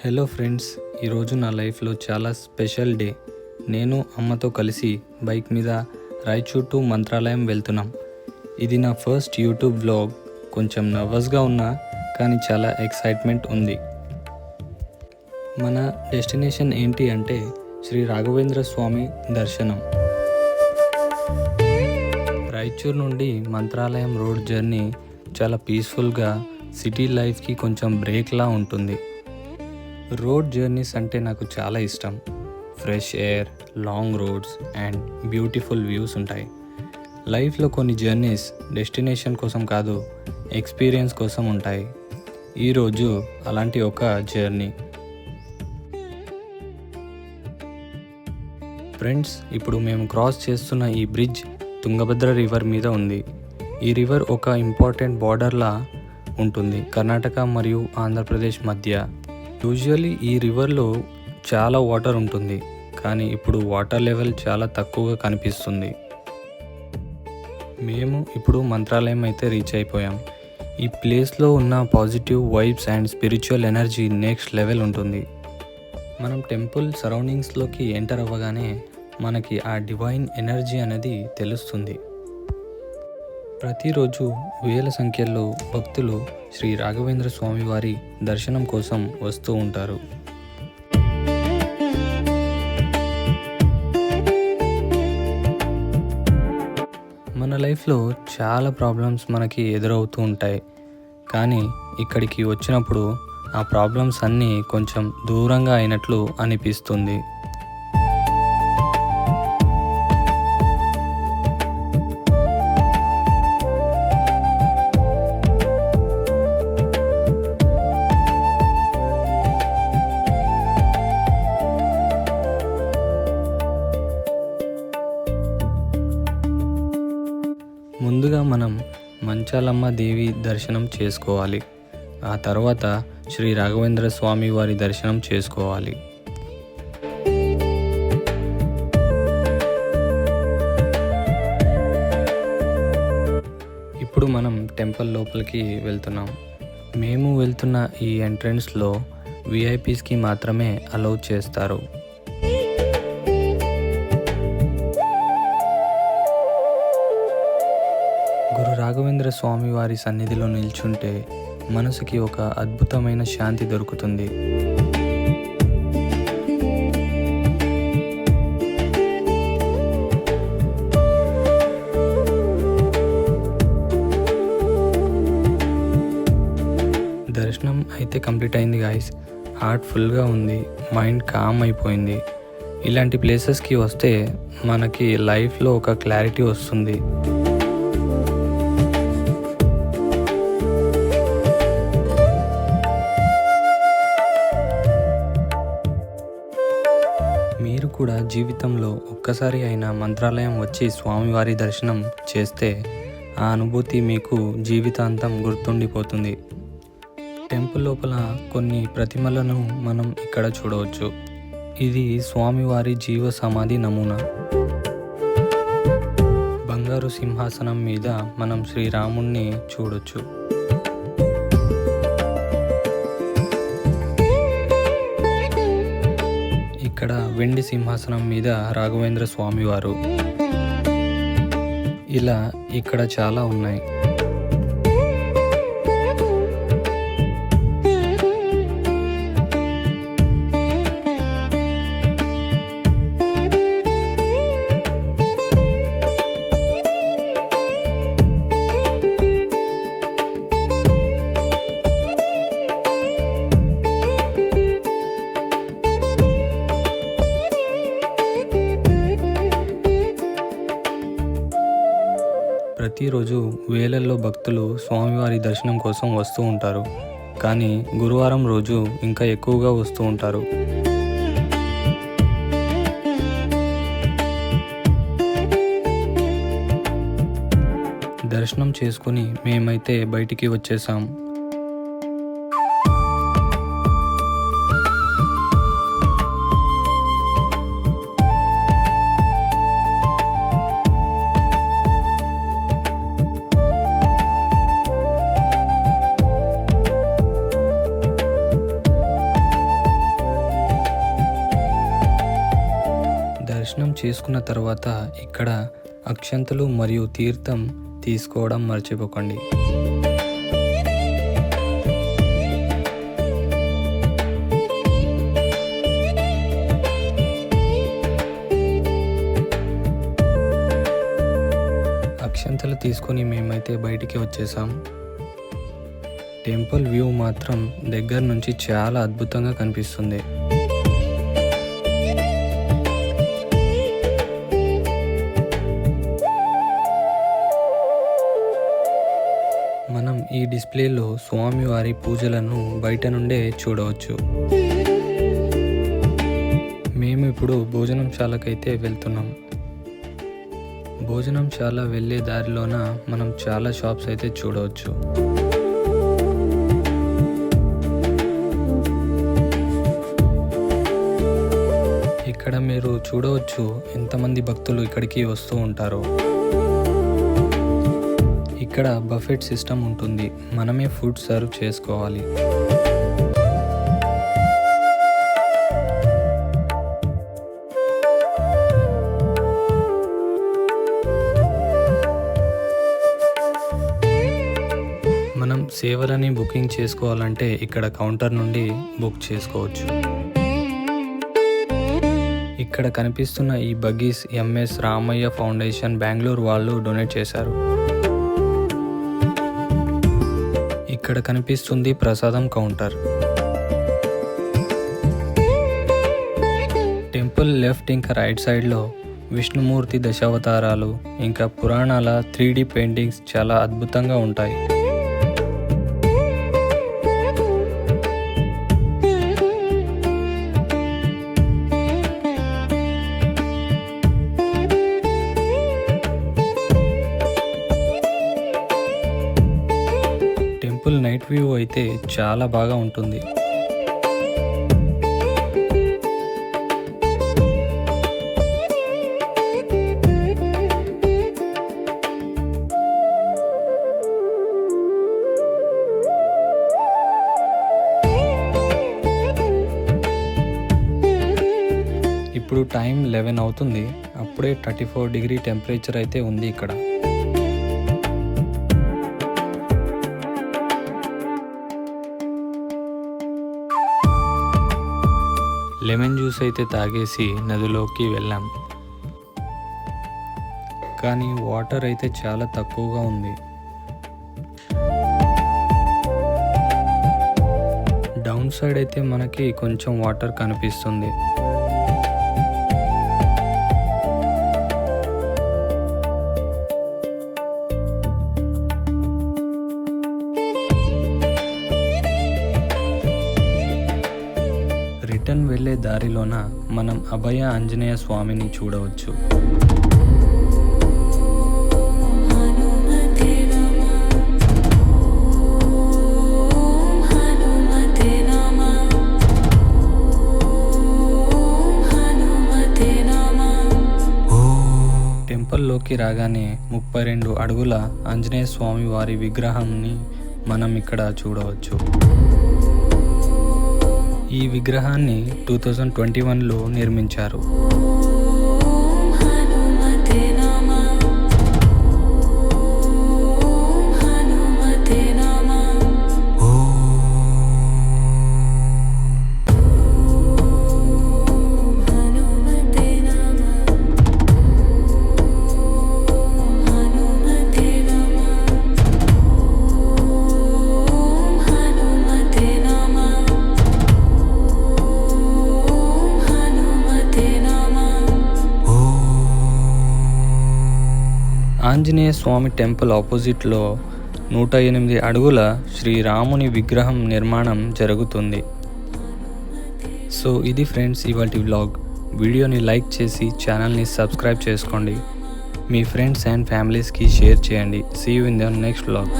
Hello friends, ఈరోజు నా లైఫ్లో చాలా స్పెషల్ డే. నేను అమ్మతో కలిసి బైక్ మీద రాయచూర్ టు మంత్రాలయం వెళ్తున్నాం. ఇది నా ఫస్ట్ యూట్యూబ్ వ్లాగ్. కొంచెం నర్వస్గా ఉన్నా కానీ చాలా ఎక్సైట్మెంట్ ఉంది. మన డెస్టినేషన్ ఏంటి అంటే శ్రీ రాఘవేంద్ర స్వామి దర్శనం. రాయచూర్ నుండి మంత్రాలయం రోడ్ జర్నీ చాలా పీస్ఫుల్గా, సిటీ లైఫ్కి కొంచెం బ్రేక్లా ఉంటుంది. రోడ్ జర్నీస్ అంటే నాకు చాలా ఇష్టం. Fresh air, long roads and beautiful views ఉంటాయి. లైఫ్లో కొన్ని జర్నీస్ డెస్టినేషన్ కోసం కాదు, ఎక్స్పీరియన్స్ కోసం ఉంటాయి. ఈరోజు అలాంటి ఒక జర్నీ. ఫ్రెండ్స్, ఇప్పుడు మేము క్రాస్ చేస్తున్న ఈ బ్రిడ్జ్ తుంగభద్ర రివర్ మీద ఉంది. ఈ రివర్ ఒక ఇంపార్టెంట్ బార్డర్లా ఉంటుంది కర్ణాటక మరియు ఆంధ్రప్రదేశ్ మధ్య. యూజువల్లీ ఈ రివర్లో చాలా వాటర్ ఉంటుంది, కానీ ఇప్పుడు వాటర్ లెవెల్ చాలా తక్కువగా కనిపిస్తుంది. మేము ఇప్పుడు మంత్రాలయం అయితే రీచ్ అయిపోయాం. ఈ ప్లేస్లో ఉన్న positive vibes and spiritual energy next level ఉంటుంది. మనం టెంపుల్ సరౌండింగ్స్లోకి ఎంటర్ అవ్వగానే మనకి ఆ డివైన్ ఎనర్జీ అనేది తెలుస్తుంది. ప్రతిరోజు వేల సంఖ్యలో భక్తులు శ్రీ రాఘవేంద్ర స్వామి వారి దర్శనం కోసం వస్తూ ఉంటారు. మన లైఫ్లో చాలా ప్రాబ్లమ్స్ మనకి ఎదురవుతూ ఉంటాయి, కానీ ఇక్కడికి వచ్చినప్పుడు ఆ ప్రాబ్లమ్స్ అన్నీ కొంచెం దూరంగా అయినట్లు అనిపిస్తుంది. ముందుగా మనం మంచాలమ్మ దేవి దర్శనం చేసుకోవాలి. ఆ తర్వాత శ్రీ రాఘవేంద్ర స్వామి వారి దర్శనం చేసుకోవాలి. ఇప్పుడు మనం టెంపుల్ లోపలికి వెళ్తున్నాం. మేము వెళ్తున్న ఈ ఎంట్రన్స్లో విఐపీస్కి మాత్రమే అలౌ చేస్తారు. గురు రాఘవేంద్ర స్వామి వారి సన్నిధిలో నిల్చుంటే మనసుకి ఒక అద్భుతమైన శాంతి దొరుకుతుంది. దర్శనం అయితే కంప్లీట్ అయింది గాయ్స్. హార్ట్ ఫుల్గా ఉంది, మైండ్ కామ్ అయిపోయింది. ఇలాంటి ప్లేసెస్కి వస్తే మనకి లైఫ్లో ఒక క్లారిటీ వస్తుంది. మీరు కూడా జీవితంలో ఒక్కసారి అయినా మంత్రాలయం వచ్చి స్వామివారి దర్శనం చేస్తే ఆ అనుభూతి మీకు జీవితాంతం గుర్తుండిపోతుంది. టెంపుల్ లోపల కొన్ని ప్రతిమలను మనం ఇక్కడ చూడవచ్చు. ఇది స్వామివారి జీవ సమాధి నమూనా. బంగారు సింహాసనం మీద మనం శ్రీరాముణ్ణి చూడొచ్చు. ఇక్కడ వెండి సింహాసనం మీద రాఘవేంద్ర స్వామి వారు. ఇలా ఇక్కడ చాలా ఉన్నాయి. ప్రతిరోజు వేలల్లో భక్తులు స్వామివారి దర్శనం కోసం వస్తూ ఉంటారు, కానీ గురువారం రోజు ఇంకా ఎక్కువగా వస్తూ ఉంటారు. దర్శనం చేసుకుని మేమైతే బయటికి వచ్చేసాం. దర్శనం చేసుకున్న తర్వాత ఇక్కడ అక్షంతలు మరియు తీర్థం తీసుకోవడం మర్చిపోకండి. అక్షంతలు తీసుకొని మేమైతే బయటికి వచ్చేసాం. టెంపుల్ వ్యూ మాత్రం దగ్గర నుంచి చాలా అద్భుతంగా కనిపిస్తుంది. మనం ఈ డిస్ప్లేలో స్వామివారి పూజలను బయట నుండే చూడవచ్చు. మేము ఇప్పుడు భోజనంశాలకైతే వెళ్తున్నాం. భోజనంశాల వెళ్ళే దారిలోన మనం చాలా షాప్స్ అయితే చూడవచ్చు. ఇక్కడ మీరు చూడవచ్చు ఎంతమంది భక్తులు ఇక్కడికి వస్తూ ఉంటారో. ఇక్కడ బఫెట్ సిస్టమ్ ఉంటుంది, మనమే ఫుడ్ సర్వ్ చేసుకోవాలి. మనం సేవలని బుకింగ్ చేసుకోవాలంటే ఇక్కడ కౌంటర్ నుండి బుక్ చేసుకోవచ్చు. ఇక్కడ కనిపిస్తున్న ఈ buggies MS Ramaiah foundation Bengaluru వాళ్ళు డొనేట్ చేశారు. ఇక్కడ కనిపిస్తుంది ప్రసాదం కౌంటర్. టెంపుల్ లెఫ్ట్ ఇంకా రైట్ సైడ్లో విష్ణుమూర్తి దశావతారాలు ఇంకా పురాణాల 3D పెయింటింగ్స్ చాలా అద్భుతంగా ఉంటాయి. టెంపుల్ నైట్ వ్యూ అయితే చాలా బాగా ఉంటుంది. ఇప్పుడు టైం 11 అవుతుంది. అప్పుడే 34 డిగ్రీ టెంపరేచర్ అయితే ఉంది ఇక్కడ. లెమన్ జ్యూస్ అయితే తాగేసి నదిలోకి వెళ్ళాం. కానీ వాటర్ అయితే చాలా తక్కువగా ఉంది. డౌన్ సైడ్ అయితే మనకి కొంచెం వాటర్ కనిపిస్తుంది. రిటర్న్ వెళ్ళే దారిలోన మనం అభయ ఆంజనేయ స్వామిని చూడవచ్చు. టెంపుల్లోకి రాగానే 32 అడుగుల ఆంజనేయ స్వామి వారి విగ్రహాన్ని మనం ఇక్కడ చూడవచ్చు. ఈ విగ్రహాన్ని 2021లో నిర్మించారు. ఆంజనేయ స్వామి టెంపుల్ ఆపోజిట్లో 108 అడుగుల శ్రీరాముని విగ్రహం నిర్మాణం జరుగుతుంది. సో ఇది ఫ్రెండ్స్ ఇవాల్టి వ్లాగ్. వీడియోని లైక్ చేసి ఛానల్ని సబ్స్క్రైబ్ చేసుకోండి. మీ ఫ్రెండ్స్ అండ్ ఫ్యామిలీస్కి షేర్ చేయండి. See you in the next vlog.